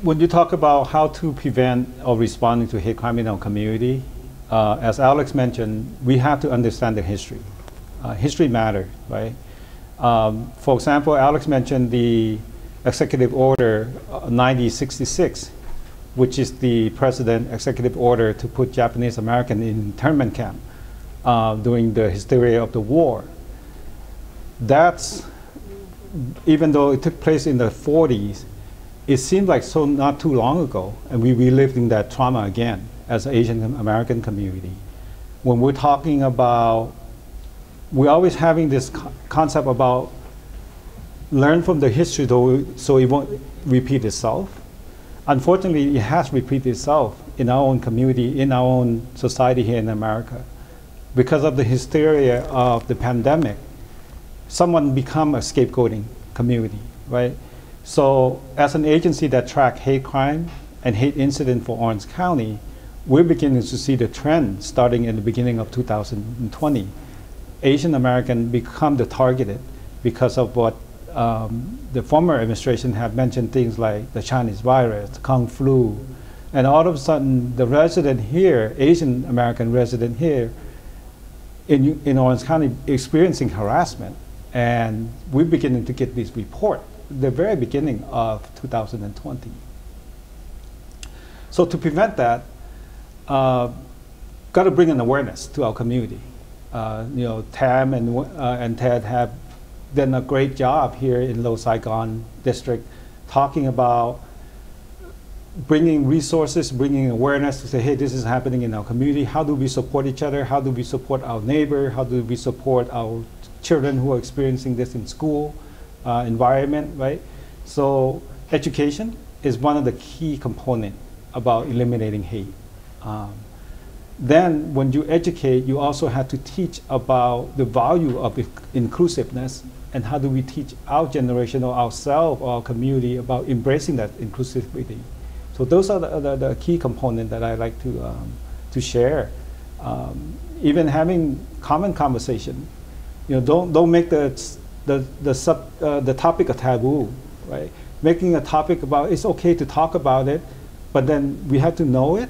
when you talk about how to prevent or responding to hate crime in our community, as Alex mentioned, we have to understand the history. History matters, right? For example, Alex mentioned the Executive Order 9066, which is the President Executive Order to put Japanese American in internment camp during the hysteria of the war. That's, even though it took place in the 40s, it seemed like so not too long ago, and we reliving that trauma again as an Asian American community. When we're talking about, we're always having this concept about learn from the history so it won't repeat itself. Unfortunately, it has repeated itself in our own community, in our own society here in America. Because of the hysteria of the pandemic, someone become a scapegoating community, right? So as an agency that track hate crime and hate incident for Orange County, we're beginning to see the trend starting in the beginning of 2020. Asian American become the targeted because of what the former administration have mentioned, things like the Chinese virus, the Kung flu, and all of a sudden the resident here, Asian American resident here in Orange County experiencing harassment. And we're beginning to get this report the very beginning of 2020. So to prevent that, got to bring an awareness to our community. Tam and Ted have done a great job here in Little Saigon district talking about bringing resources, bringing awareness to say, hey, this is happening in our community. How do we support each other? How do we support our neighbor? How do we support our children who are experiencing this in school environment, right? So education is one of the key components about eliminating hate. Then when you educate, you also have to teach about the value of inclusiveness and how do we teach our generation or ourselves or our community about embracing that inclusivity. So those are the key components that I like to share. Even having common conversation. Don't make the topic a taboo, right? Making a topic about it's okay to talk about it, but then we have to know it.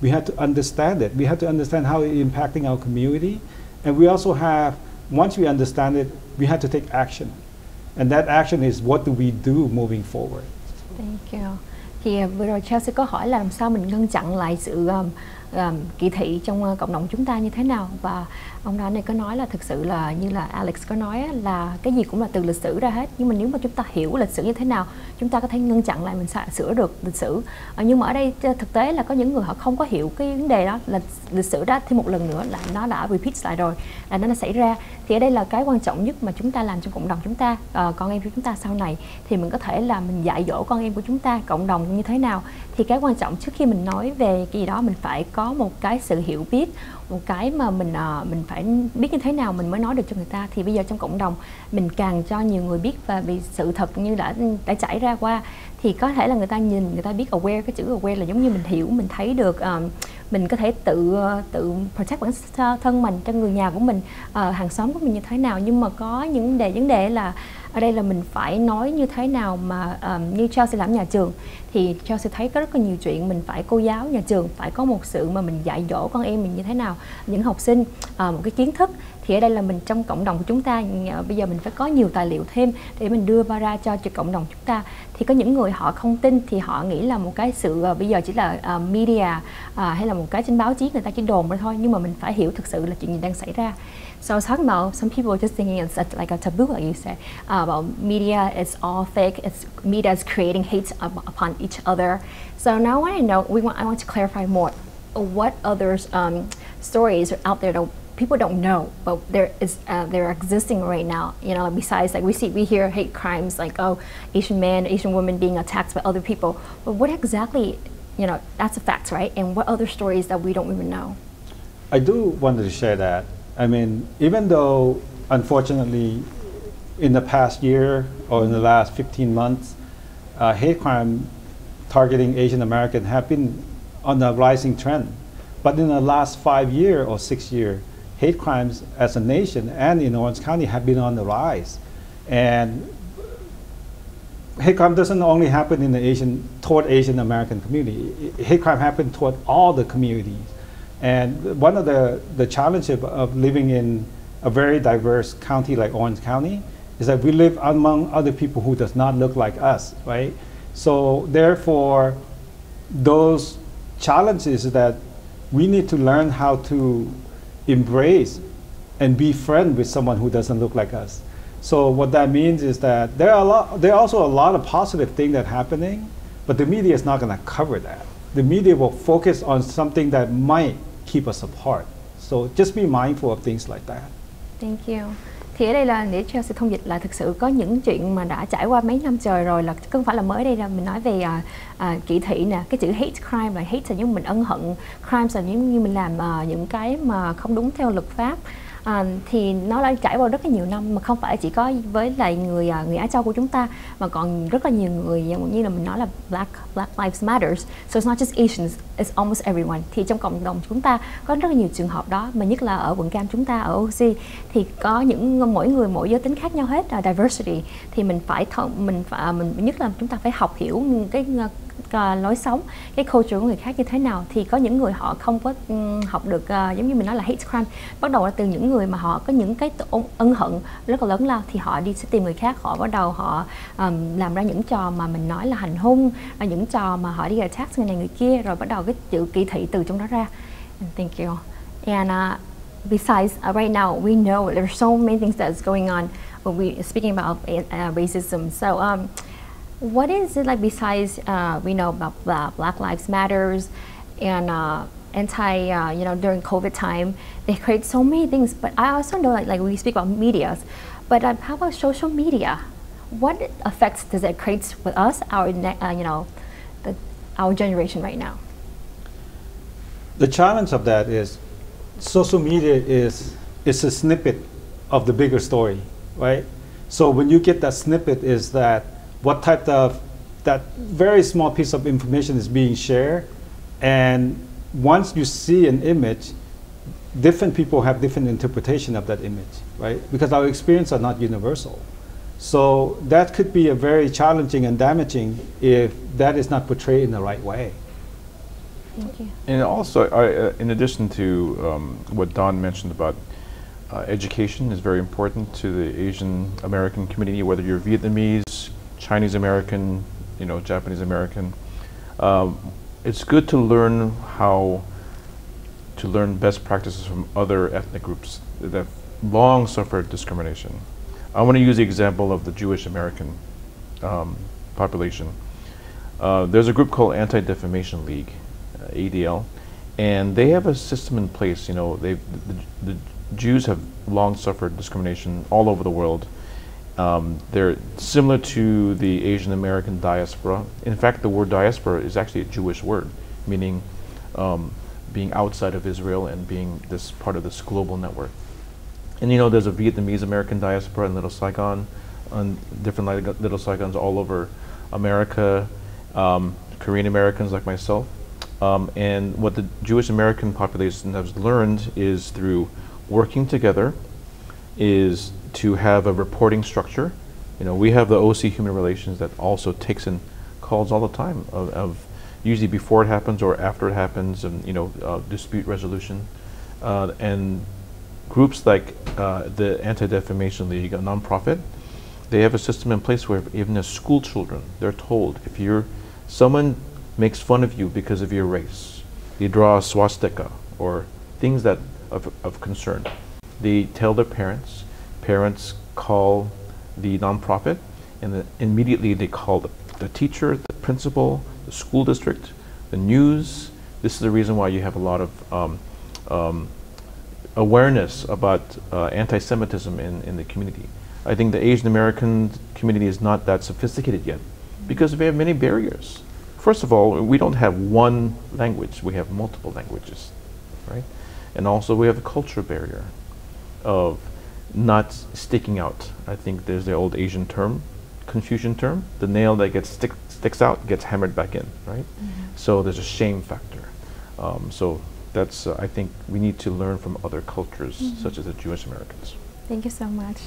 We have to understand it. We have to understand how it's impacting our community. And we also have, once we understand it, we have to take action. And that action is what do we do moving forward. Thank you. Thì vừa rồi Chelsea có hỏi là làm sao mình ngăn chặn lại sự kỳ thị trong cộng đồng chúng ta như thế nào, và ông đó này có nói là thực sự là như là Alex có nói là cái gì cũng là từ lịch sử ra hết, nhưng mà nếu mà chúng ta hiểu lịch sử như thế nào chúng ta có thể ngăn chặn lại, mình sẽ sửa được lịch sử. Nhưng mà ở đây thực tế là có những người họ không có hiểu cái vấn đề đó là lịch sử đó thêm một lần nữa là nó đã repeat lại rồi, là nó đã xảy ra. Thì ở đây là cái quan trọng nhất mà chúng ta làm trong cộng đồng chúng ta, con em của chúng ta sau này thì mình có thể là mình dạy dỗ con em của chúng ta, cộng đồng như thế nào. Thì cái quan trọng trước khi mình nói về cái gì đó mình phải có một cái sự hiểu biết, một cái mà mình phải biết như thế nào mình mới nói được cho người ta. Thì bây giờ trong cộng đồng mình càng cho nhiều người biết, và vì sự thật như đã trải ra qua thì có thể là người ta nhìn, người ta biết aware, cái chữ aware là giống như mình hiểu, mình thấy được, mình có thể tự protect bản thân mình, cho người nhà của mình, hàng xóm của mình như thế nào. Nhưng mà có những vấn đề là ở đây là mình phải nói như thế nào mà như Chelsea làm nhà trường thì Chelsea thấy có rất là nhiều chuyện mình phải, cô giáo nhà trường phải có một sự mà mình dạy dỗ con em mình như thế nào, những học sinh một cái kiến thức. Thì ở đây là mình trong cộng đồng của chúng ta bây giờ mình phải có nhiều tài liệu thêm để mình đưa ra cho cộng đồng chúng ta. Thì có những người họ không tin thì họ nghĩ là một cái sự bây giờ chỉ là media hay là một cái trên báo chí người ta chỉ đồn ra thôi, nhưng mà mình phải hiểu thực sự là chuyện gì đang xảy ra. So I was talking about some people just thinking it's like a taboo, like you said, about media. It's all fake. Media is creating hate upon each other. So now I want to know. I want to clarify more. What other stories are out there that people don't know, but they're existing right now? Besides, like we hear hate crimes, like Asian men, Asian women being attacked by other people. But what exactly? That's a fact, right? And what other stories that we don't even know? I do want to share that. I mean, even though, unfortunately, in the past year or in the last 15 months, hate crime targeting Asian Americans have been on a rising trend. But in the last 5 years or 6 years, hate crimes as a nation and in Orange County have been on the rise. And hate crime doesn't only happen in the toward Asian American community. Hate crime happens toward all the communities. And one of the challenges of living in a very diverse county like Orange County is that we live among other people who does not look like us, right? So therefore, those challenges that we need to learn how to embrace and be friends with someone who doesn't look like us. So what that means is that there are also a lot of positive things that are happening, but the media is not going to cover that. The media will focus on something that might keep us apart. So just be mindful of things like that. Thank you. Thì ở đây là để cho sự thông dịch là thực sự có những chuyện mà đã trải qua mấy năm trời rồi, là không phải là mới đây, là mình nói về kỹ thị nè, cái chữ hate crime là hate là những mình ân hận, crimes là những như mình làm những cái mà không đúng theo luật pháp. Thì nó đã trải qua rất là nhiều năm, mà không phải chỉ có với lại người Á Châu của chúng ta, mà còn rất là nhiều người, như là mình nói là Black Lives Matters, so it's not just Asians, it's almost everyone. Thì trong cộng đồng chúng ta có rất là nhiều trường hợp đó, mà nhất là ở quận Cam chúng ta, ở OC thì có mỗi người mỗi giới tính khác nhau hết, diversity. Thì mình nhất là chúng ta phải học hiểu cái lối sống, cái culture của người khác như thế nào. Thì có những người họ không có học được, giống như mình nói là hate crime, bắt đầu là từ những người mà họ có những cái ân hận rất là lớn lao, thì họ sẽ tìm người khác, họ bắt đầu họ làm ra những trò mà mình nói là hành hung, những trò mà họ đi attack người này người kia, rồi bắt đầu cái chữ kỳ thị từ trong đó ra. Thank you. And besides, right now we know there's so many things that's going on when we speaking about racism. So what is it like besides we know about Black Lives Matters and during COVID time they create so many things, but I also know like we speak about media, but how about social media? What effects does it create with us, our generation right now? The challenge of that is social media is a snippet of the bigger story, right? So when you get that snippet, is that what type of that very small piece of information is being shared, and once you see an image, different people have different interpretation of that image, right? Because our experiences are not universal. So that could be a very challenging and damaging if that is not portrayed in the right way. Thank you. And also, in addition to what Don mentioned about education is very important to the Asian American community, whether you're Vietnamese, Chinese American, Japanese American. It's good to learn how to learn best practices from other ethnic groups that have long suffered discrimination. I want to use the example of the Jewish American population. There's a group called Anti-Defamation League, ADL, and they have a system in place. The Jews have long suffered discrimination all over the world. They're similar to the Asian American diaspora. In fact, the word diaspora is actually a Jewish word, meaning being outside of Israel and being this part of this global network. And there's a Vietnamese American diaspora in Little Saigon, and different Little Saigons all over America, Korean Americans like myself. And what the Jewish American population has learned is through working together is to have a reporting structure. We have the OC Human Relations that also takes in calls all the time of usually before it happens or after it happens, and dispute resolution. And groups like the Anti-Defamation League, a nonprofit, they have a system in place where even as school children, they're told if someone makes fun of you because of your race, they draw a swastika or things that of concern, they tell their parents. Parents call the nonprofit, and immediately they call the teacher, the principal, the school district, the news. This is the reason why you have a lot of awareness about anti-Semitism in the community. I think the Asian American community is not that sophisticated yet because we have many barriers. First of all, we don't have one language, we have multiple languages, right? And also we have a culture barrier of not sticking out. I think there's the old Asian term, Confucian term, the nail that sticks out gets hammered back in, right? Mm-hmm. So there's a shame factor. So that's, I think we need to learn from other cultures, mm-hmm. such as the Jewish Americans. Thank you so much.